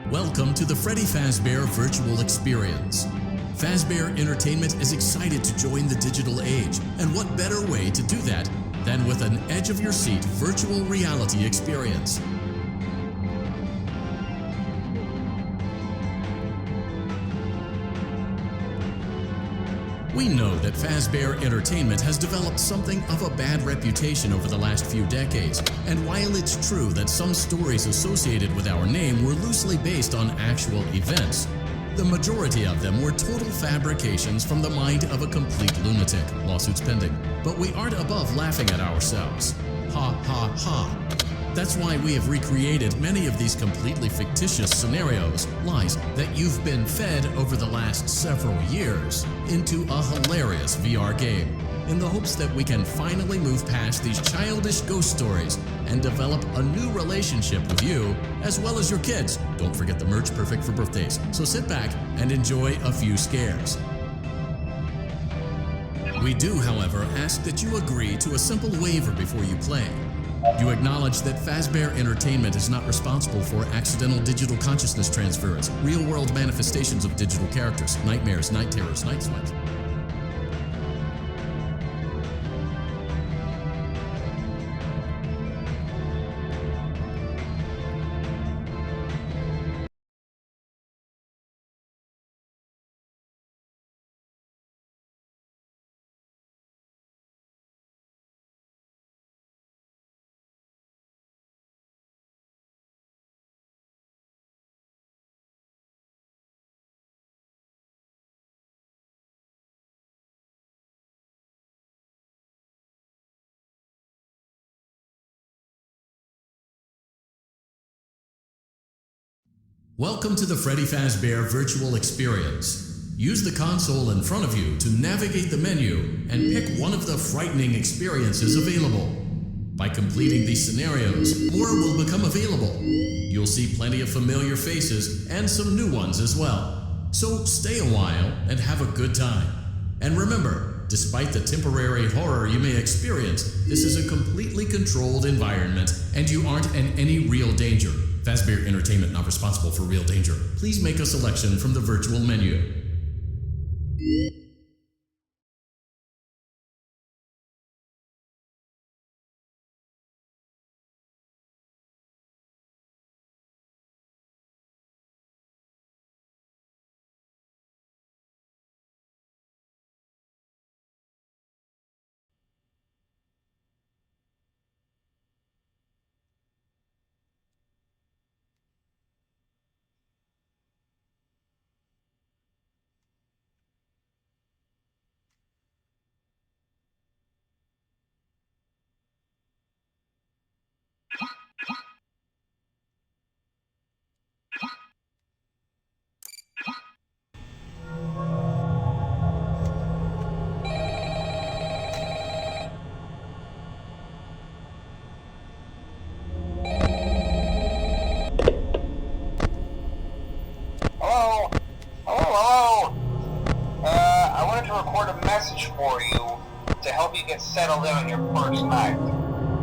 Welcome to the Freddy Fazbear Virtual Experience. Fazbear Entertainment is excited to join the digital age, and what better way to do that than with an edge-of-your-seat virtual reality experience. We know that Fazbear Entertainment has developed something of a bad reputation over the last few decades, and while it's true that some stories associated with our name were loosely based on actual events, the majority of them were total fabrications from the mind of a complete lunatic, lawsuits pending. But we aren't above laughing at ourselves. Ha ha ha. That's why we have recreated many of these completely fictitious scenarios, lies that you've been fed over the last several years, into a hilarious VR game, in the hopes that we can finally move past these childish ghost stories and develop a new relationship with you, as well as your kids. Don't forget the merch, perfect for birthdays. So sit back and enjoy a few scares. We do, however, ask that you agree to a simple waiver before you play. You acknowledge that Fazbear Entertainment is not responsible for accidental digital consciousness transference, real-world manifestations of digital characters, nightmares, night terrors, night sweats. Welcome to the Freddy Fazbear Virtual Experience. Use the console in front of you to navigate the menu and pick one of the frightening experiences available. By completing these scenarios, more will become available. You'll see plenty of familiar faces and some new ones as well. So stay a while and have a good time. And remember, despite the temporary horror you may experience, this is a completely controlled environment and you aren't in any real danger. Fazbear Entertainment not responsible for real danger. Please make a selection from the virtual menu. For you to help you get settled in on your first night.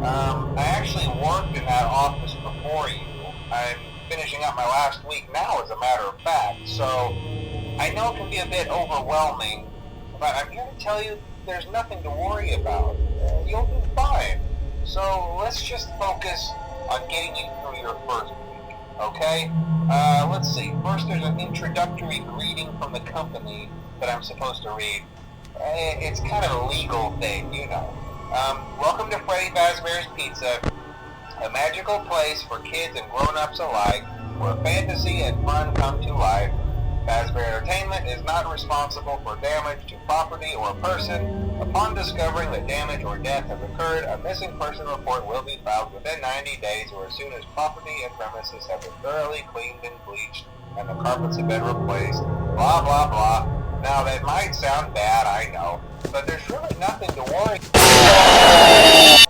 I actually worked in that office before you. I'm finishing up my last week now, as a matter of fact, so I know it can be a bit overwhelming, but I'm here to tell you there's nothing to worry about. You'll be fine. So let's just focus on getting you through your first week, okay? Let's see. First, there's an introductory greeting from the company that I'm supposed to read. It's kind of a legal thing, you know. Welcome to Freddy Fazbear's Pizza, a magical place for kids and grown-ups alike, where fantasy and fun come to life. Fazbear Entertainment is not responsible for damage to property or person. Upon discovering that damage or death has occurred, a missing person report will be filed within 90 days or as soon as property and premises have been thoroughly cleaned and bleached and the carpets have been replaced. Blah, blah, blah. Now, that might sound bad, I know, but there's really nothing to worry about.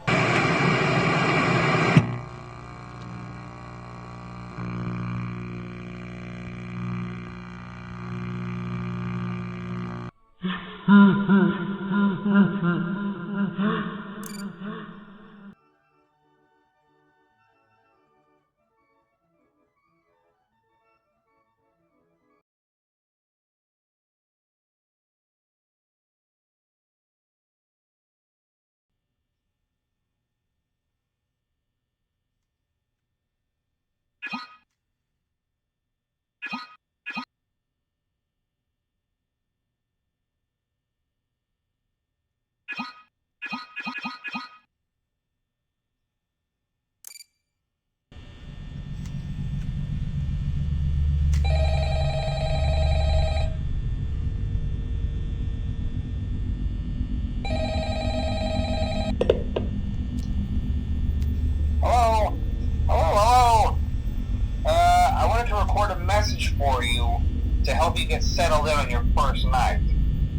wanted to record a message for you to help you get settled in on your first night.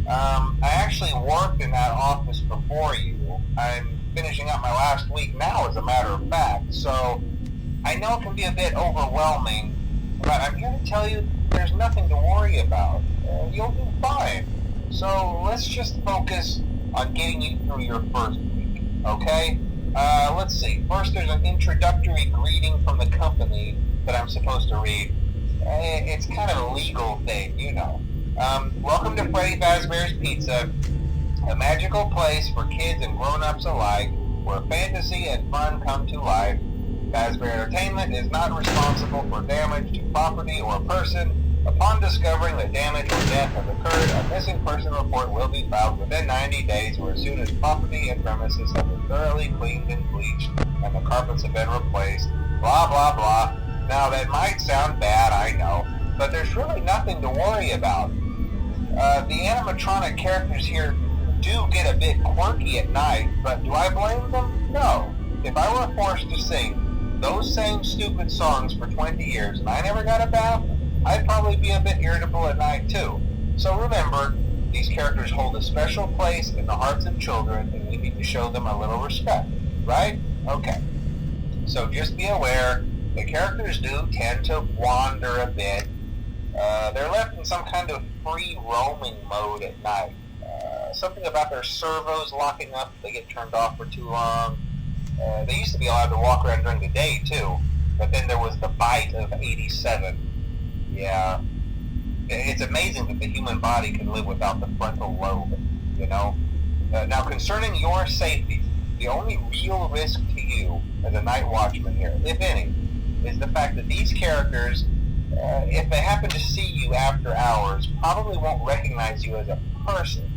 I actually worked in that office before you. I'm finishing up my last week now, as a matter of fact, so I know it can be a bit overwhelming, but I'm here to tell you there's nothing to worry about. You'll do fine. So let's just focus on getting you through your first week, okay? Let's see. First, there's an introductory greeting from the company that I'm supposed to read. It's kind of a legal thing, you know. Welcome to Freddy Fazbear's Pizza, a magical place for kids and grown-ups alike, where fantasy and fun come to life. Fazbear Entertainment is not responsible for damage to property or person. Upon discovering that damage or death has occurred, a missing person report will be filed within 90 days or as soon as property and premises have been thoroughly cleaned and bleached and the carpets have been replaced. Blah, blah, blah. Now, that might sound bad, I know, but there's really nothing to worry about. The animatronic characters here do get a bit quirky at night, but do I blame them? No. If I were forced to sing those same stupid songs for 20 years and I never got a bath, I'd probably be a bit irritable at night too. So remember, these characters hold a special place in the hearts of children and we need to show them a little respect, right? Okay. So just be aware, the characters do tend to wander a bit. They're left in some kind of free roaming mode at night. Something about their servos locking up if they get turned off for too long. They used to be allowed to walk around during the day too, but then there was the bite of 87. Yeah, it's amazing that the human body can live without the frontal lobe, you know? Now, concerning your safety, the only real risk to you as a night watchman here, if any, is the fact that these characters, if they happen to see you after hours, probably won't recognize you as a person.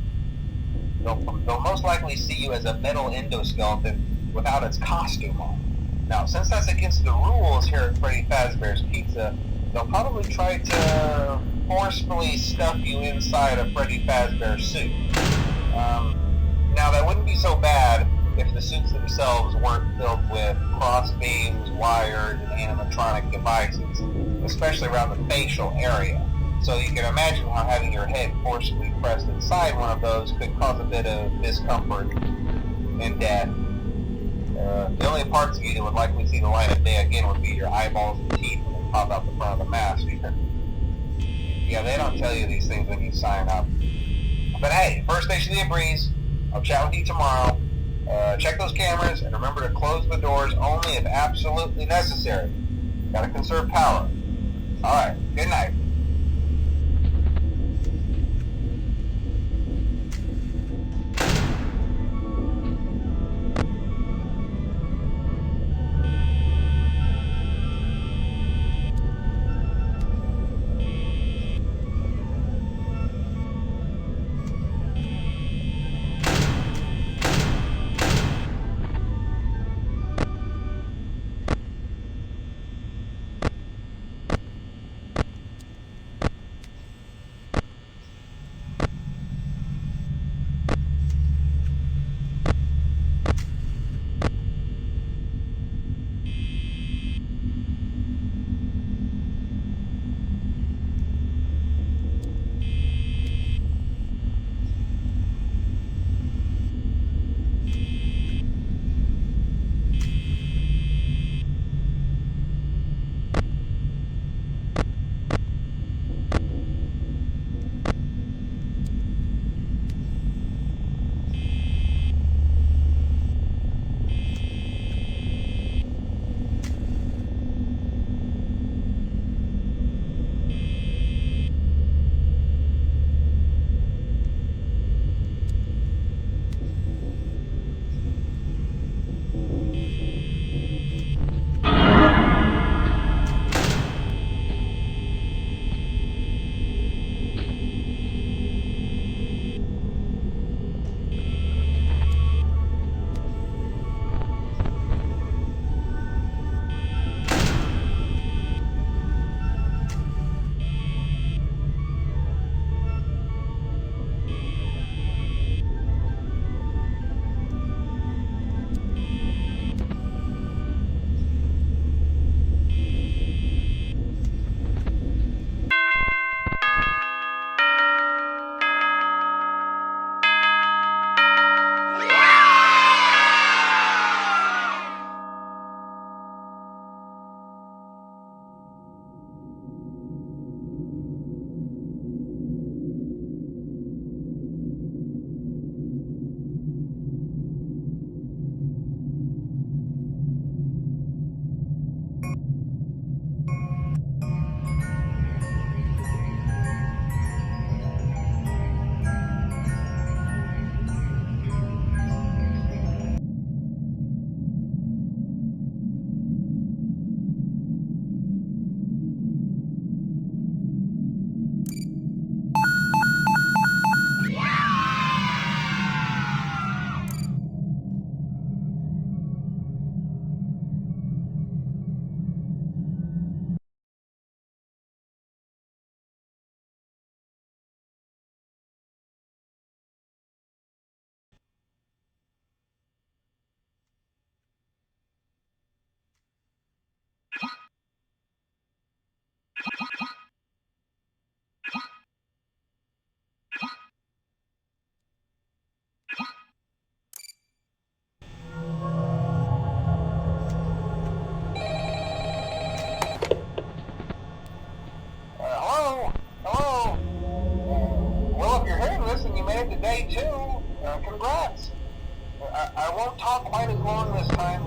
They'll most likely see you as a metal endoskeleton without its costume on. Now, since that's against the rules here at Freddy Fazbear's Pizza, they'll probably try to forcefully stuff you inside a Freddy Fazbear suit. Now, that wouldn't be so bad if the suits themselves weren't filled with crossbeams, wires, and animatronic devices, especially around the facial area. So you can imagine how having your head forcibly pressed inside one of those could cause a bit of discomfort and death. The only parts of you that would likely see the light of day again would be your eyeballs and teeth when they pop out the front of the mask. Yeah, they don't tell you these things when you sign up. But hey, first day should be a breeze. I'll chat with you tomorrow. Check those cameras and remember to close the doors only if absolutely necessary. Gotta conserve power. Alright, good night.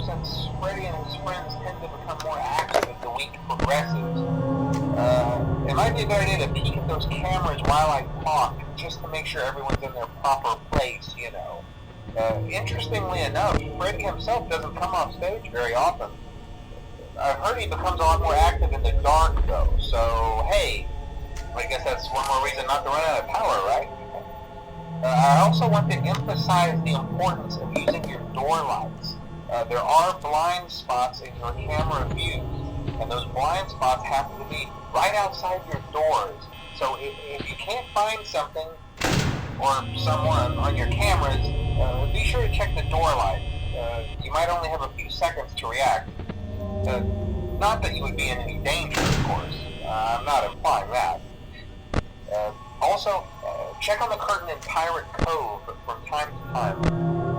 since Freddy and his friends tend to become more active as the week progresses, it might be a good idea to peek at those cameras while I talk, just to make sure everyone's in their proper place, you know. Interestingly enough, Freddy himself doesn't come off stage very often. I've heard he becomes a lot more active in the dark, though, so hey, I guess that's one more reason not to run out of power, right? I also want to emphasize the importance of using your door lights. There are blind spots in your camera views, and those blind spots happen to be right outside your doors. So if you can't find something or someone on your cameras, be sure to check the door light. You might only have a few seconds to react. Not that you would be in any danger, of course. I'm not implying that. Also, check on the curtain in Pirate Cove from time to time.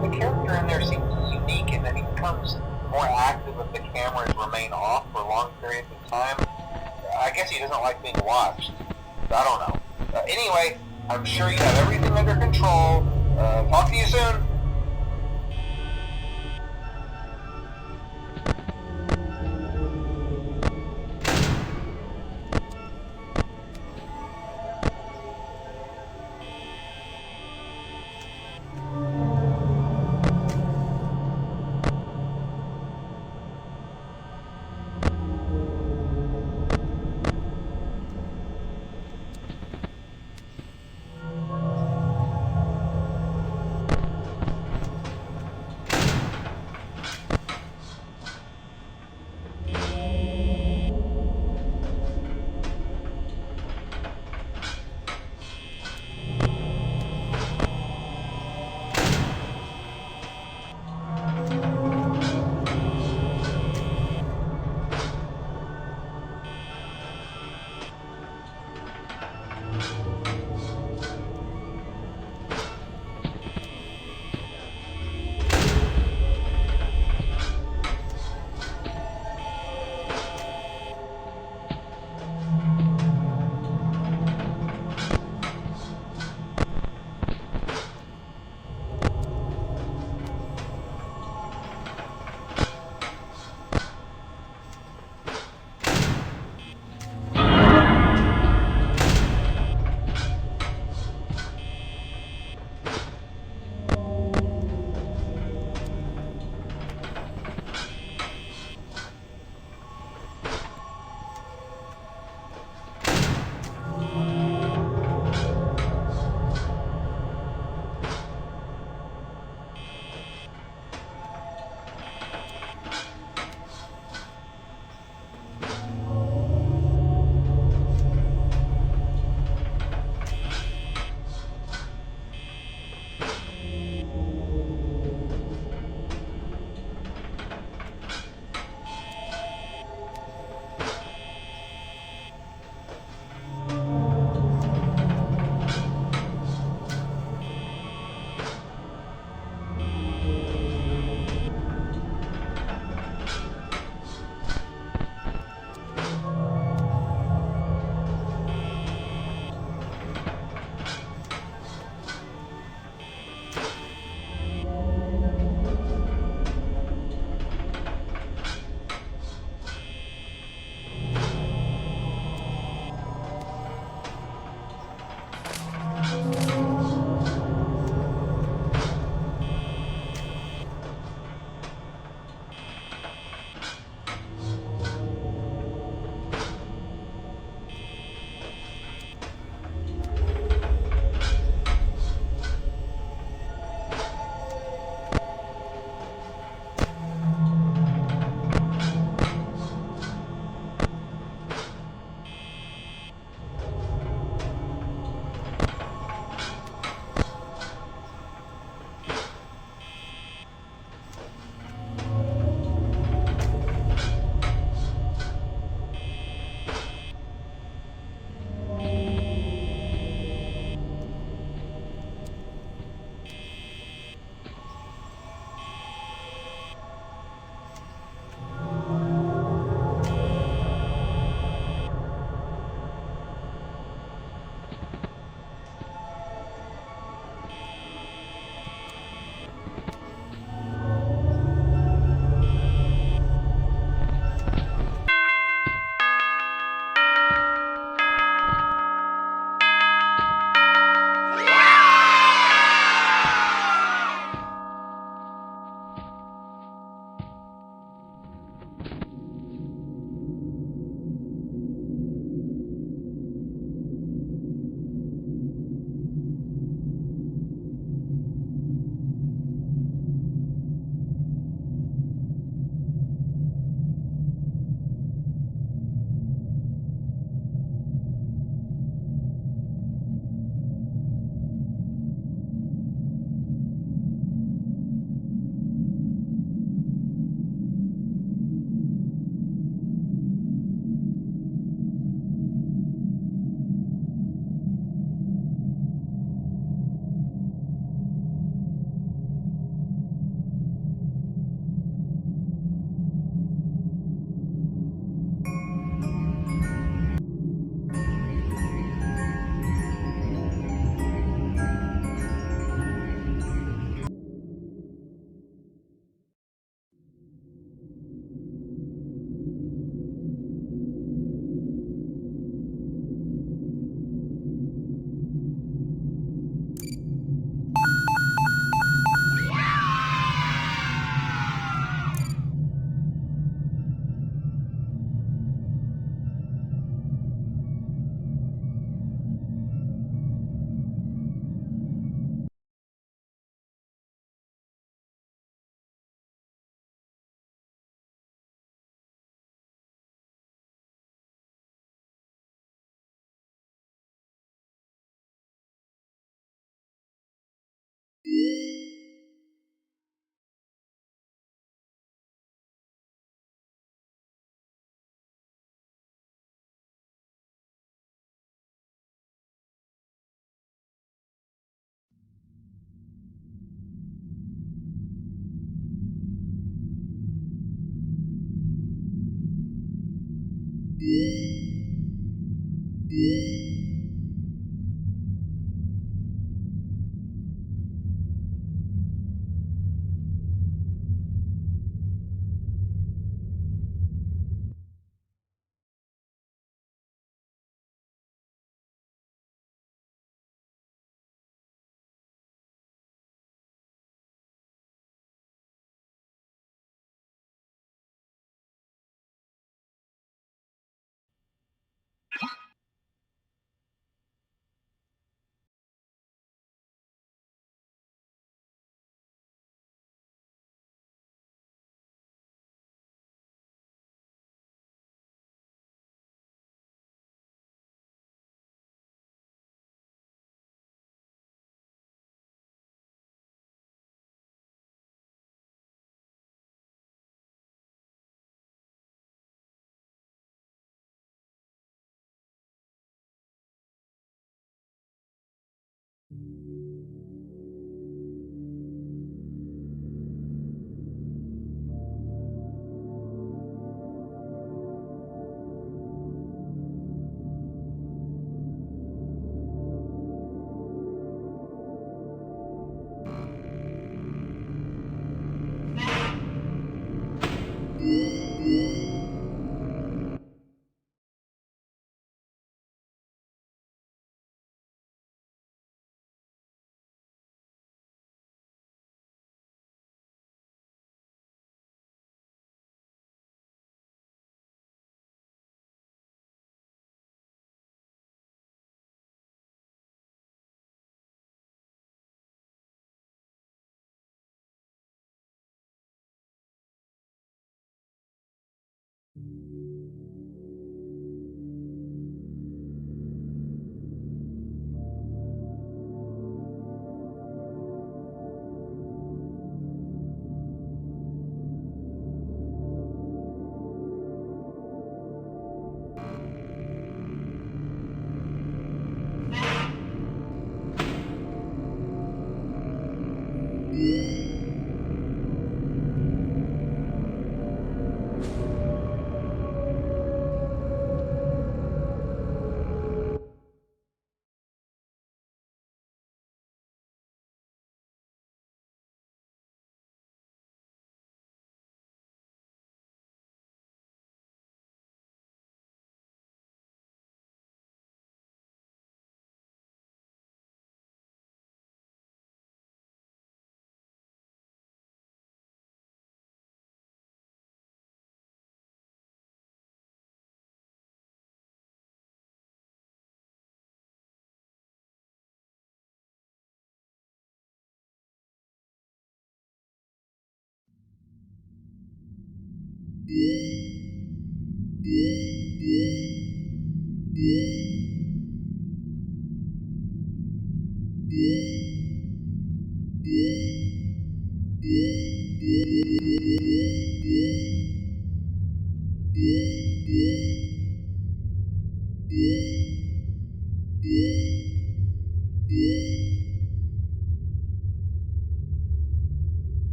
The character in there seems unique in that he becomes more active if the cameras remain off for long periods of time. I guess he doesn't like being watched. I don't know. Anyway, I'm sure you have everything under control. Talk to you soon.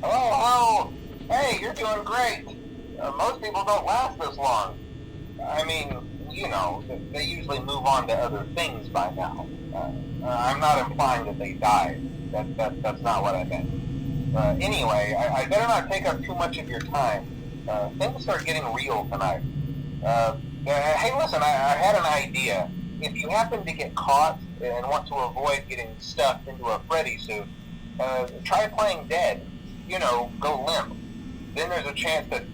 Hello, hello. Hey, you're doing great. Most people don't last this long. I mean, you know, they usually move on to other things by now. I'm not implying that they died. That's not what I meant. Anyway, I better not take up too much of your time. Things start getting real tonight. Hey, listen, I had an idea. If you happen to get caught and want to avoid getting stuffed into a Freddy suit, try playing dead. You know, go limp. then there's a chance that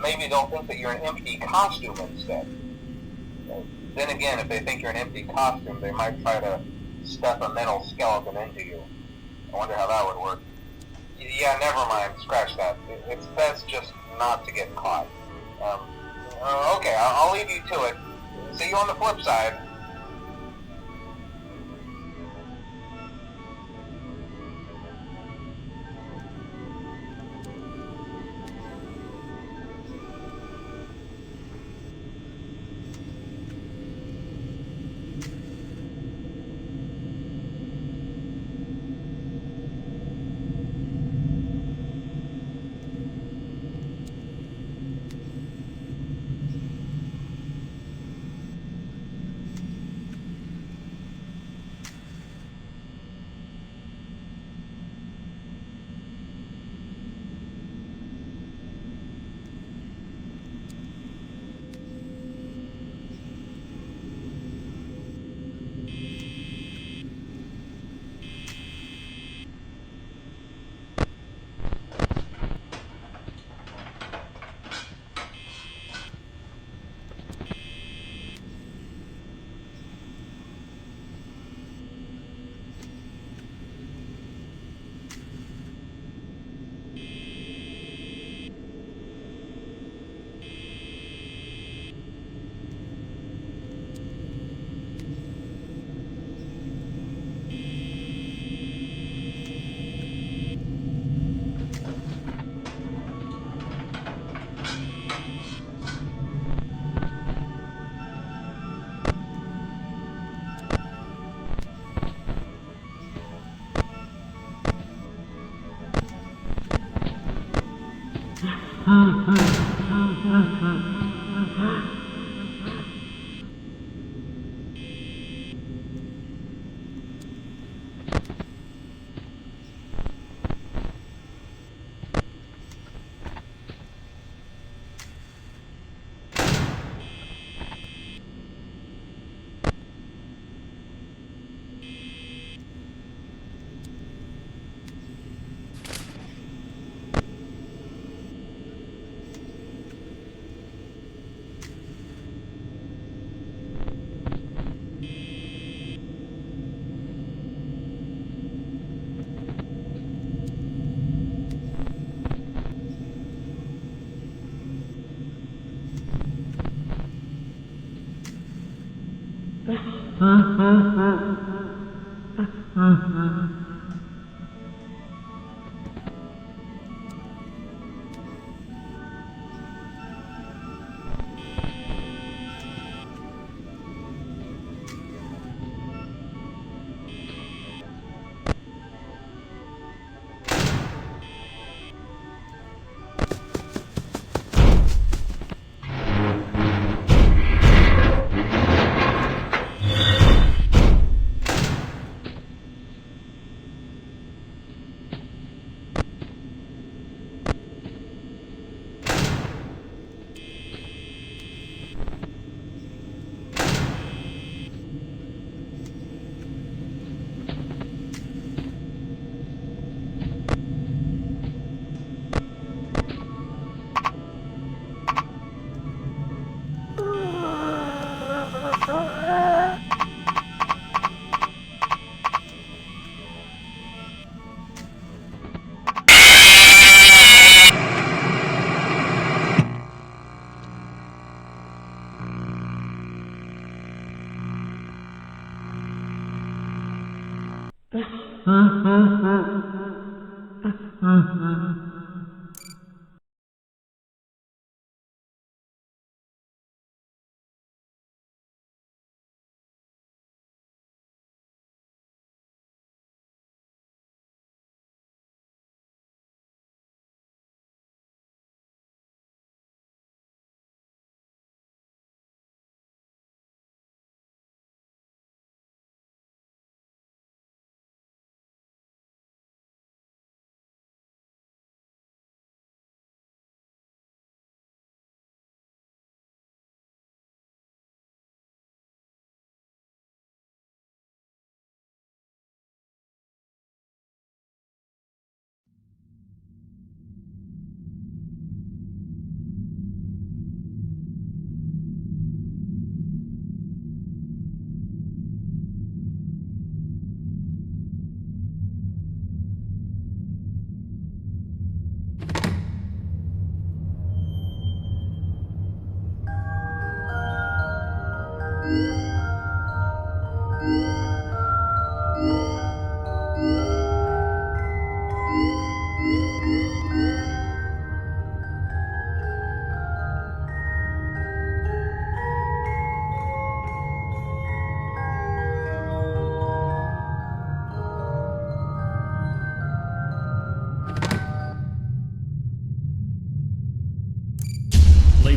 maybe they'll think that you're an empty costume instead. Then again, if they think you're an empty costume, they might try to stuff a metal skeleton into you. I wonder how that would work. Yeah, never mind. Scratch that. It's best just not to get caught. Okay, I'll leave you to it. See you on the flip side.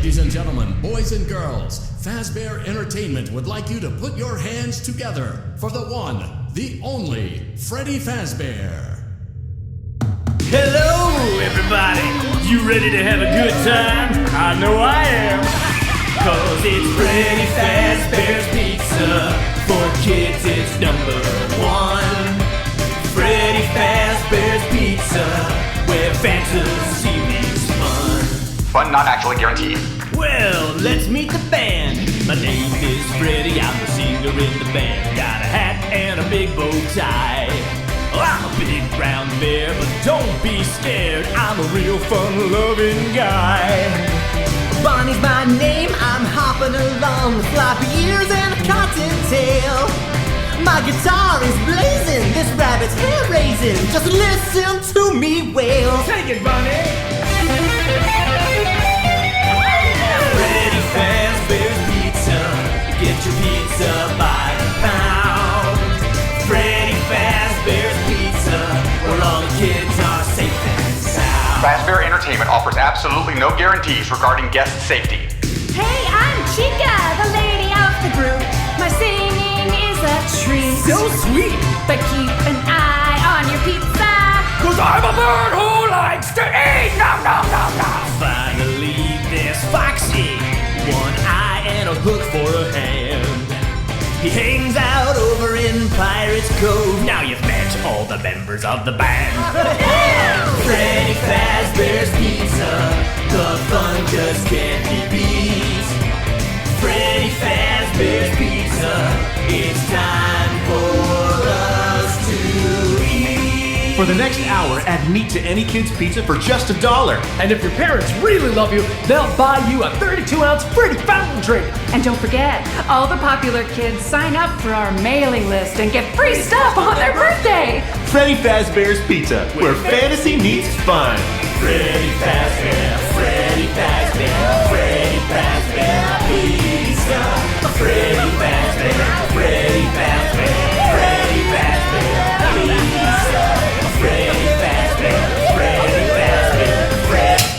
Ladies and gentlemen, boys and girls, Fazbear Entertainment would like you to put your hands together for the one, the only, Freddy Fazbear. Hello, everybody. You ready to have a good time? I know I am. Cause it's Freddy Fazbear's Pizza. For kids, it's number one. Freddy Fazbear's Pizza, where fantasy meets fun. But not actually guaranteed. Well, let's meet the band. My name is Freddy, I'm the singer in the band. Got a hat and a big bow tie. Oh, I'm a big brown bear, but don't be scared. I'm a real fun-loving guy. Bonnie's my name, I'm hopping along with floppy ears and a cottontail. My guitar is blazing, this rabbit's hair raising. Just listen to me wail. Take it, Bonnie! Freddy Fazbear's Pizza. Get your pizza by the pound. Freddy Fazbear's Pizza, where all the kids are safe and sound. Fazbear Entertainment offers absolutely no guarantees regarding guest safety. Hey, I'm Chica, the lady of the group. My singing is a treat. So sweet! But keep an eye on your pizza. Cause I'm a bird who likes to eat! Nom nom nom nom! Finally, there's Foxy. One eye and a hook for a hand. He hangs out over in Pirate's Cove. Now you've met all the members of the band. Freddy Fazbear's Pizza. The fun just can't be beat. Freddy Fazbear's Pizza. It's time for us to eat. For the next hour, add meat to any kid's pizza for just $1. And if your parents really love you, they'll buy you a 32-ounce Freddy fountain drink. And don't forget, all the popular kids sign up for our mailing list and get free stuff on their birthday. Freddy Fazbear's Pizza, where fantasy meets fun. Freddy Fazbear, Freddy Fazbear, Freddy Fazbear Pizza. Freddy Fazbear, Freddy Fazbear, Freddy Fazbear Pizza. Freddy Fazbear, Freddy Fazbear, Freddy.